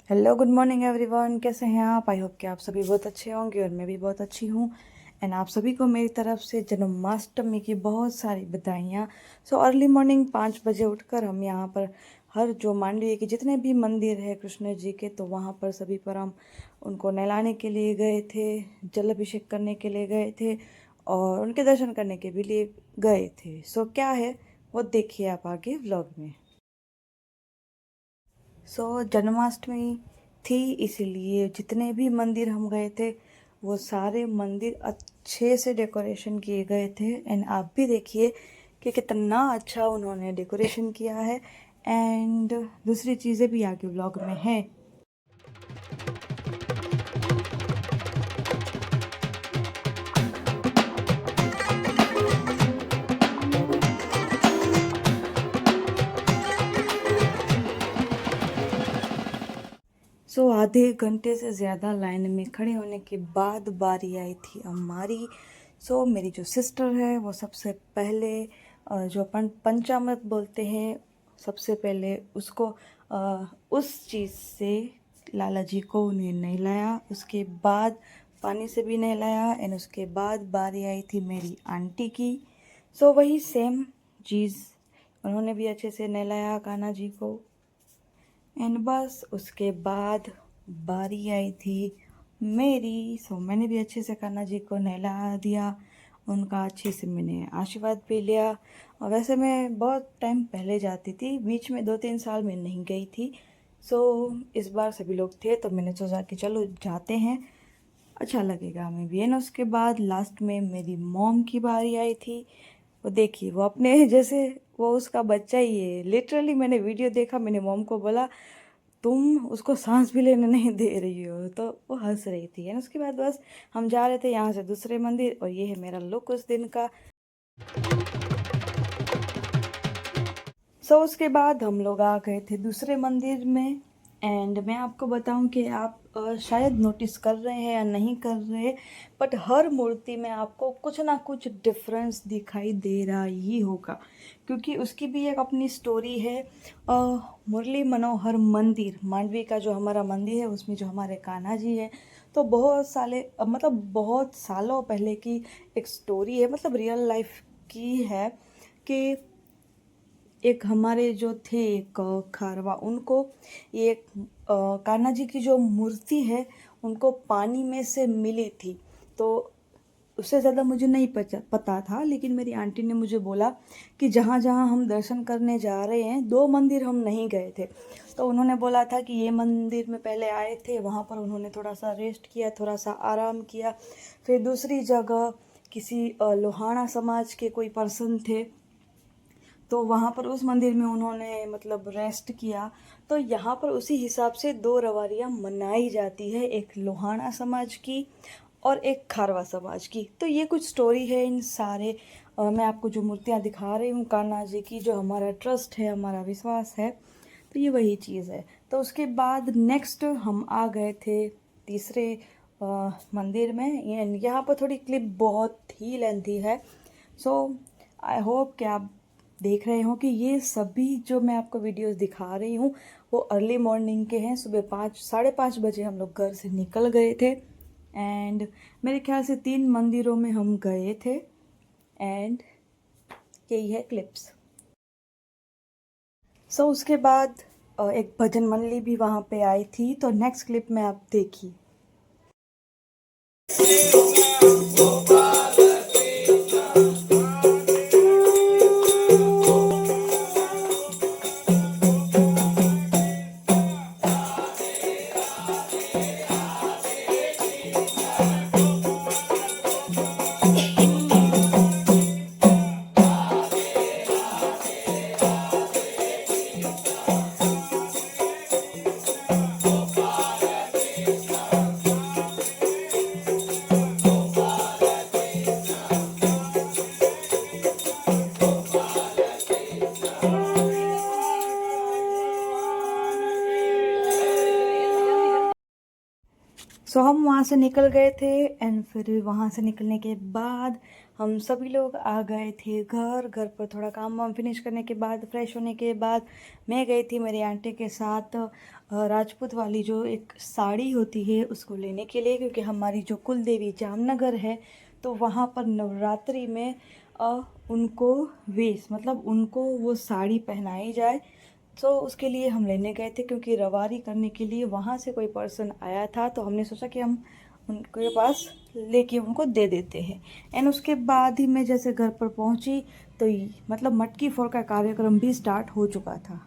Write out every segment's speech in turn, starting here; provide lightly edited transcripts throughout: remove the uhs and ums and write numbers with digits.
Hello good morning everyone, कैसे हैं आप? आई होप कि आप सभी बहुत अच्छे होंगे और मैं भी बहुत अच्छी हूँ। एंड आप सभी को मेरी तरफ से जन्माष्टमी की बहुत सारी बधाइयाँ। सो अर्ली मॉर्निंग 5 बजे उठकर हम यहाँ पर हर जो मांडवी के जितने भी मंदिर है कृष्ण जी के, तो वहाँ पर सभी पर हम उनको नहलाने के लिए गए थे, जल अभिषेक करने के लिए गए थे और उनके दर्शन करने के भी लिए गए थे। सो क्या है वो देखिए आप आगे व्लॉग में। जन्माष्टमी थी, इसीलिए जितने भी मंदिर हम गए थे वो सारे मंदिर अच्छे से डेकोरेशन किए गए थे। एंड आप भी देखिए कि कितना अच्छा उन्होंने डेकोरेशन किया है। एंड दूसरी चीज़ें भी आगे व्लॉग में है। आधे घंटे से ज़्यादा लाइन में खड़े होने के बाद बारी आई थी हमारी। मेरी जो सिस्टर है वो सबसे पहले जो अपन पंचामृत बोलते हैं, सबसे पहले उसको उस चीज़ से लाला जी को उन्हें नहलाया, उसके बाद पानी से भी नहलाया। एंड उसके बाद बारी आई थी मेरी आंटी की। वही सेम चीज़, उन्होंने भी अच्छे से नहलाया कान्हा जी को। एंड बस उसके बाद बारी आई थी मेरी। मैंने भी अच्छे से कान्हा जी को नहला दिया, उनका अच्छे से मैंने आशीर्वाद भी लिया। और वैसे मैं बहुत टाइम पहले जाती थी, बीच में 2-3 साल में नहीं गई थी। इस बार सभी लोग थे तो मैंने सोचा कि चलो जाते हैं, अच्छा लगेगा हमें भी। एंड उसके बाद लास्ट में मेरी मॉम की बारी आई थी। वो देखिए, वो अपने जैसे वो उसका बच्चा ही है लिटरली। मैंने वीडियो देखा, मैंने मॉम को बोला तुम उसको सांस भी लेने नहीं दे रही हो, तो वो हंस रही थी। एंड उसके बाद बस हम जा रहे थे यहाँ से दूसरे मंदिर, और ये है मेरा लुक उस दिन का। उसके बाद हम लोग आ गए थे दूसरे मंदिर में। एंड मैं आपको बताऊं कि आप शायद नोटिस कर रहे हैं या नहीं कर रहे, बट हर मूर्ति में आपको कुछ ना कुछ डिफरेंस दिखाई दे रहा ही होगा, क्योंकि उसकी भी एक अपनी स्टोरी है। मुरली मनोहर मंदिर मांडवी का जो हमारा मंदिर है, उसमें जो हमारे कान्हा जी है, तो बहुत साले मतलब बहुत सालों पहले की एक स्टोरी है, मतलब रियल लाइफ की है। कि एक हमारे जो थे एक खारवा, उनको ये कान्हा जी की जो मूर्ति है उनको पानी में से मिली थी। तो उससे ज़्यादा मुझे नहीं पता था, लेकिन मेरी आंटी ने मुझे बोला कि जहाँ जहाँ हम दर्शन करने जा रहे हैं, 2 मंदिर हम नहीं गए थे, तो उन्होंने बोला था कि ये मंदिर में पहले आए थे, वहाँ पर उन्होंने थोड़ा सा रेस्ट किया, थोड़ा सा आराम किया। फिर दूसरी जगह किसी लोहाना समाज के कोई पर्सन थे, तो वहाँ पर उस मंदिर में उन्होंने मतलब रेस्ट किया। तो यहाँ पर उसी हिसाब से 2 रवारियाँ मनाई जाती है, एक लोहाना समाज की और एक खारवा समाज की। तो ये कुछ स्टोरी है इन सारे मैं आपको जो मूर्तियाँ दिखा रही हूँ कान्हा जी की, जो हमारा ट्रस्ट है, हमारा विश्वास है, तो ये वही चीज़ है। तो उसके बाद नेक्स्ट हम आ गए थे तीसरे मंदिर में। यहाँ पर थोड़ी क्लिप बहुत ही लेंथी है, आई होप कि आप देख रहे हो कि ये सभी जो मैं आपको वीडियोस दिखा रही हूँ वो अर्ली मॉर्निंग के हैं। सुबह 5-5:30 बजे हम लोग घर से निकल गए थे। एंड मेरे ख्याल से 3 मंदिरों में हम गए थे। एंड यही है क्लिप्स। उसके बाद एक भजन मंडली भी वहाँ पे आई थी, तो नेक्स्ट क्लिप में आप देखिए। हम वहाँ से निकल गए थे। एंड फिर वहाँ से निकलने के बाद हम सभी लोग आ गए थे घर पर थोड़ा काम वाम फिनिश करने के बाद, फ्रेश होने के बाद मैं गई थी मेरी आंटी के साथ राजपूत वाली जो एक साड़ी होती है उसको लेने के लिए, क्योंकि हमारी जो कुल देवी जामनगर है तो वहाँ पर नवरात्रि में उनको वेश मतलब उनको वो साड़ी पहनाई जाए। तो उसके लिए हम लेने गए थे, क्योंकि रवारी करने के लिए वहाँ से कोई पर्सन आया था, तो हमने सोचा कि हम उनके पास लेके उनको दे देते हैं। एंड उसके बाद ही मैं जैसे घर पर पहुँची तो मतलब मटकी फोड़ का कार्यक्रम भी स्टार्ट हो चुका था।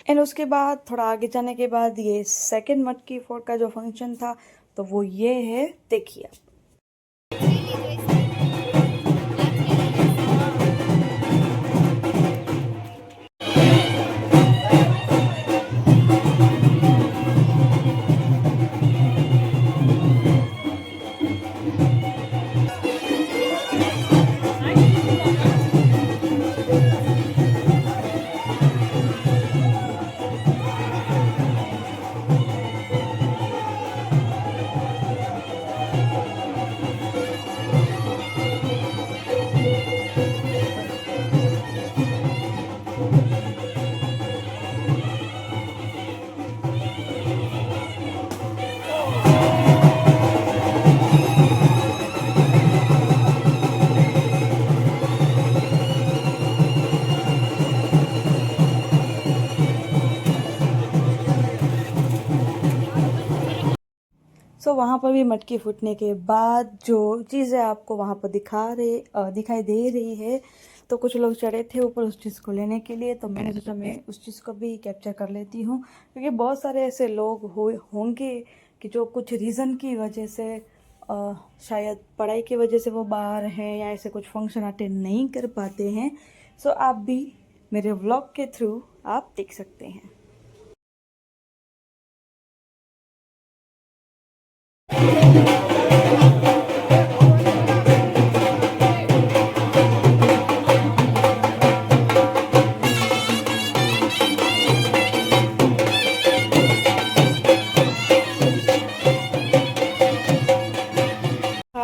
एंड उसके बाद थोड़ा आगे जाने के बाद ये सेकंड मटकी फोड़ का जो फंक्शन था तो वो ये है, देखिए आप। सो वहाँ पर भी मटकी फूटने के बाद जो चीज़ें आपको वहाँ पर दिखाई दे रही है, तो कुछ लोग चढ़े थे ऊपर उस चीज़ को लेने के लिए, तो मैंने सोचा मैं उस चीज़ को भी कैप्चर कर लेती हूँ, क्योंकि बहुत सारे ऐसे लोग होंगे कि जो कुछ रीज़न की वजह से शायद पढ़ाई की वजह से वो बाहर हैं या ऐसे कुछ फंक्शन अटेंड नहीं कर पाते हैं। सो आप भी मेरे व्लॉग के थ्रू आप देख सकते हैं।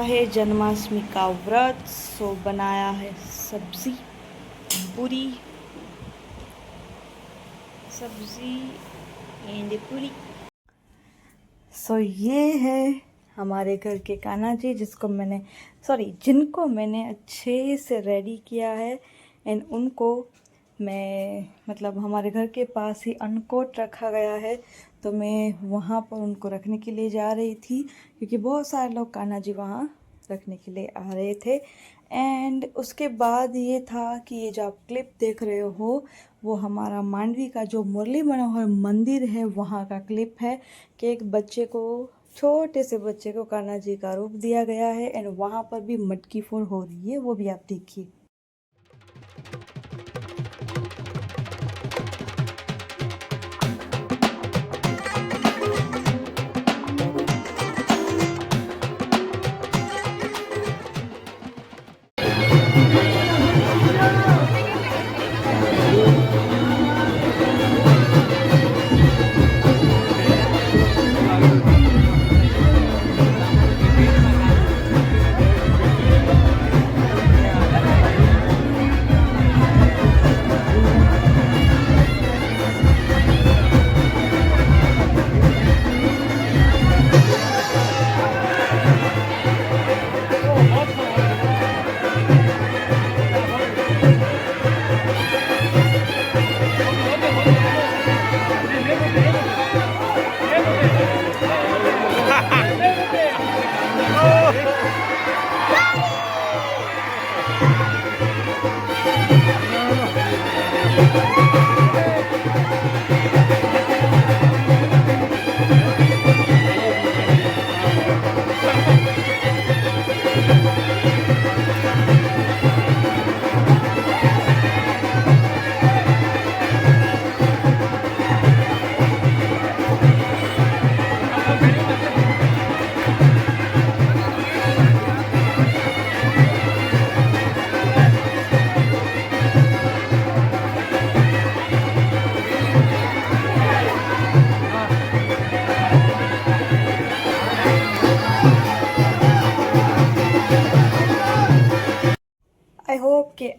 है जन्माष्टमी का व्रत, सो बनाया है सब्जी एंड पूरी। सो ये है हमारे घर के कान्हा जी जिनको मैंने अच्छे से रेडी किया है। एंड उनको मैं मतलब हमारे घर के पास ही अनकोट रखा गया है, तो मैं वहाँ पर उनको रखने के लिए जा रही थी, क्योंकि बहुत सारे लोग कान्हा जी वहाँ रखने के लिए आ रहे थे। एंड उसके बाद ये था कि ये जो आप क्लिप देख रहे हो वो हमारा मांडवी का जो मुरली मनोहर मंदिर है वहाँ का क्लिप है, कि एक छोटे से बच्चे को कान्हा जी का रूप दिया गया है। एंड वहाँ पर भी मटकी फोड़ हो रही है, वो भी आप देखिए।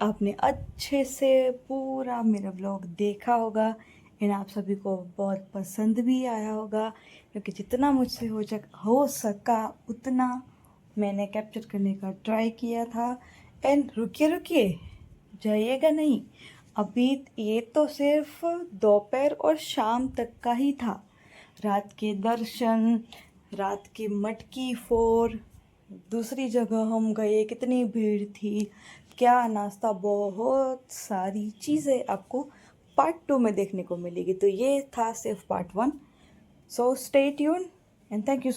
आपने अच्छे से पूरा मेरा ब्लॉग देखा होगा एंड आप सभी को बहुत पसंद भी आया होगा, क्योंकि जितना मुझसे हो सका उतना मैंने कैप्चर करने का ट्राई किया था। एंड रुकिए रुकिए, जाइएगा नहीं, अभी ये तो सिर्फ दोपहर और शाम तक का ही था। रात के दर्शन, रात की मटकी फोर, दूसरी जगह हम गए, कितनी भीड़ थी, क्या नाश्ता, बहुत सारी चीज़ें आपको पार्ट 2 में देखने को मिलेगी। तो ये था सिर्फ part 1। So stay tune and thank you.